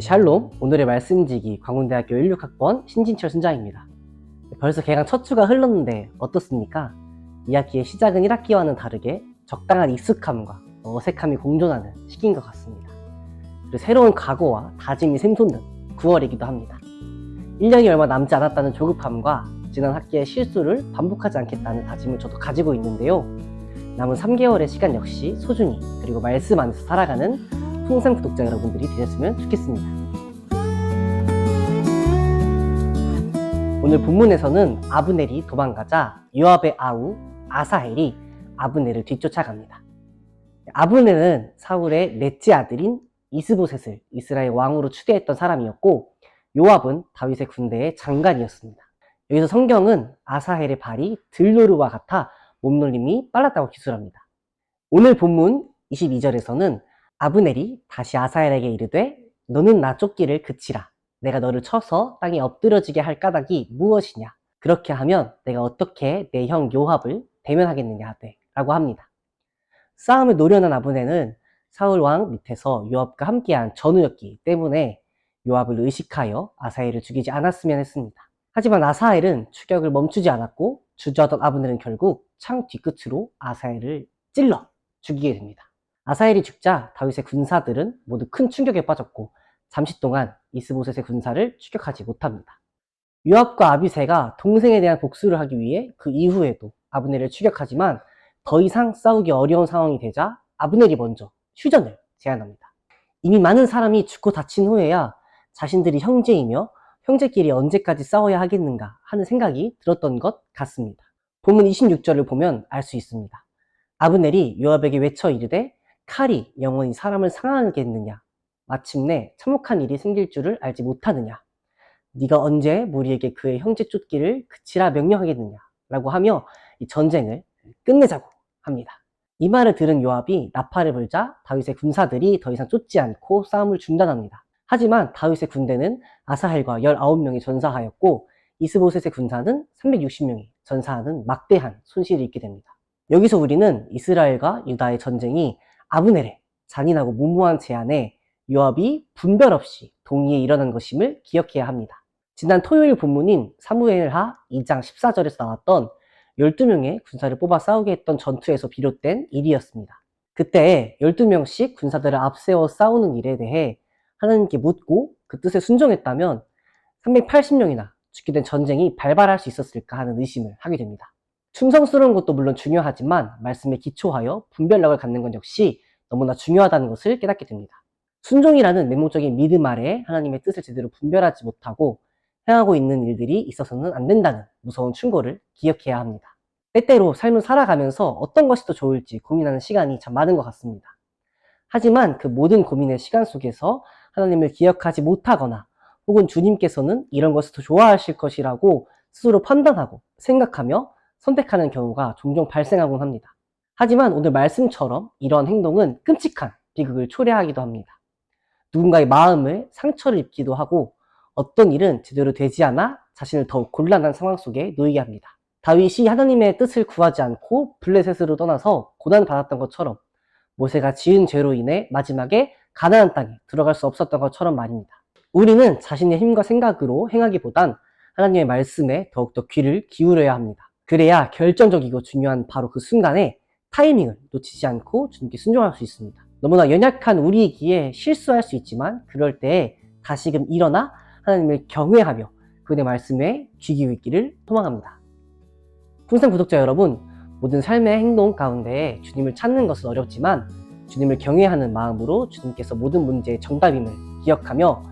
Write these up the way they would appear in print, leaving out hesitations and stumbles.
샬롬, 오늘의 말씀지기 광운대학교 16학번 신진철 순장입니다. 벌써 개강 첫 주가 흘렀는데 어떻습니까? 2학기의 시작은 1학기와는 다르게 적당한 익숙함과 어색함이 공존하는 시기인 것 같습니다. 그리고 새로운 각오와 다짐이 샘솟는 9월이기도 합니다. 1년이 얼마 남지 않았다는 조급함과 지난 학기의 실수를 반복하지 않겠다는 다짐을 저도 가지고 있는데요. 남은 3개월의 시간 역시 소중히 그리고 말씀 안에서 살아가는 풍샘 구독자 여러분들이 되셨으면 좋겠습니다. 오늘 본문에서는 아브넬이 도망가자 요압의 아우 아사헬이 아브넬을 뒤쫓아갑니다. 아브넬은 사울의 넷째 아들인 이스보셋을 이스라엘 왕으로 추대했던 사람이었고, 요압은 다윗의 군대의 장관이었습니다. 여기서 성경은 아사헬의 발이 들노루와 같아 몸놀림이 빨랐다고 기술합니다. 오늘 본문 22절에서는 아브넬이 다시 아사헬에게 이르되 너는 나 쫓기를 그치라. 내가 너를 쳐서 땅에 엎드러지게 할 까닭이 무엇이냐. 그렇게 하면 내가 어떻게 내 형 요압을 대면하겠느냐 하되 라고 합니다. 싸움을 노려는 아브넬은 사울 왕 밑에서 요압과 함께한 전우였기 때문에 요압을 의식하여 아사헬을 죽이지 않았으면 했습니다. 하지만 아사헬은 추격을 멈추지 않았고 주저하던 아브넬은 결국 창 뒤끝으로 아사헬을 찔러 죽이게 됩니다. 아사헬이 죽자 다윗의 군사들은 모두 큰 충격에 빠졌고 잠시 동안 이스보셋의 군사를 추격하지 못합니다. 요압과 아비새가 동생에 대한 복수를 하기 위해 그 이후에도 아브넬을 추격하지만 더 이상 싸우기 어려운 상황이 되자 아브넬이 먼저 휴전을 제안합니다. 이미 많은 사람이 죽고 다친 후에야 자신들이 형제이며 형제끼리 언제까지 싸워야 하겠는가 하는 생각이 들었던 것 같습니다. 본문 26절을 보면 알 수 있습니다. 아브넬이 요압에게 외쳐 이르되 칼이 영원히 사람을 상하겠느냐. 마침내 참혹한 일이 생길 줄을 알지 못하느냐. 네가 언제 무리에게 그의 형제 쫓기를 그치라 명령하겠느냐 라고 하며 이 전쟁을 끝내자고 합니다. 이 말을 들은 요압이 나팔을 불자 다윗의 군사들이 더 이상 쫓지 않고 싸움을 중단합니다. 하지만 다윗의 군대는 아사헬과 19명이 전사하였고 이스보셋의 군사는 360명이 전사하는 막대한 손실을 입게 됩니다. 여기서 우리는 이스라엘과 유다의 전쟁이 아브넬의 잔인하고 무모한 제안에 요압이 분별 없이 동의해 일어난 것임을 기억해야 합니다. 지난 토요일 본문인 사무엘하 2장 14절에서 나왔던 12명의 군사를 뽑아 싸우게 했던 전투에서 비롯된 일이었습니다. 그때 12명씩 군사들을 앞세워 싸우는 일에 대해 하나님께 묻고 그 뜻에 순종했다면 380명이나 죽게 된 전쟁이 발발할 수 있었을까 하는 의심을 하게 됩니다. 충성스러운 것도 물론 중요하지만 말씀에 기초하여 분별력을 갖는 것 역시 너무나 중요하다는 것을 깨닫게 됩니다. 순종이라는 맹목적인 믿음 아래 하나님의 뜻을 제대로 분별하지 못하고 행하고 있는 일들이 있어서는 안 된다는 무서운 충고를 기억해야 합니다. 때때로 삶을 살아가면서 어떤 것이 더 좋을지 고민하는 시간이 참 많은 것 같습니다. 하지만 그 모든 고민의 시간 속에서 하나님을 기억하지 못하거나 혹은 주님께서는 이런 것을 더 좋아하실 것이라고 스스로 판단하고 생각하며 선택하는 경우가 종종 발생하곤 합니다. 하지만 오늘 말씀처럼 이런 행동은 끔찍한 비극을 초래하기도 합니다. 누군가의 마음을 상처를 입기도 하고 어떤 일은 제대로 되지 않아 자신을 더욱 곤란한 상황 속에 놓이게 합니다. 다윗이 하나님의 뜻을 구하지 않고 블레셋으로 떠나서 고난받았던 것처럼 모세가 지은 죄로 인해 마지막에 가나안 땅에 들어갈 수 없었던 것처럼 말입니다. 우리는 자신의 힘과 생각으로 행하기보단 하나님의 말씀에 더욱더 귀를 기울여야 합니다. 그래야 결정적이고 중요한 바로 그 순간에 타이밍을 놓치지 않고 주님께 순종할 수 있습니다. 너무나 연약한 우리이기에 실수할 수 있지만 그럴 때에 다시금 일어나 하나님을 경외하며 그분의 말씀에 귀 기울기를 소망합니다. 풍샘 구독자 여러분, 모든 삶의 행동 가운데 주님을 찾는 것은 어렵지만 주님을 경외하는 마음으로 주님께서 모든 문제의 정답임을 기억하며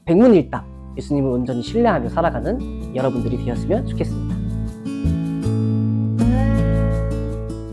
백문일답 예수님을 온전히 신뢰하며 살아가는 여러분들이 되었으면 좋겠습니다.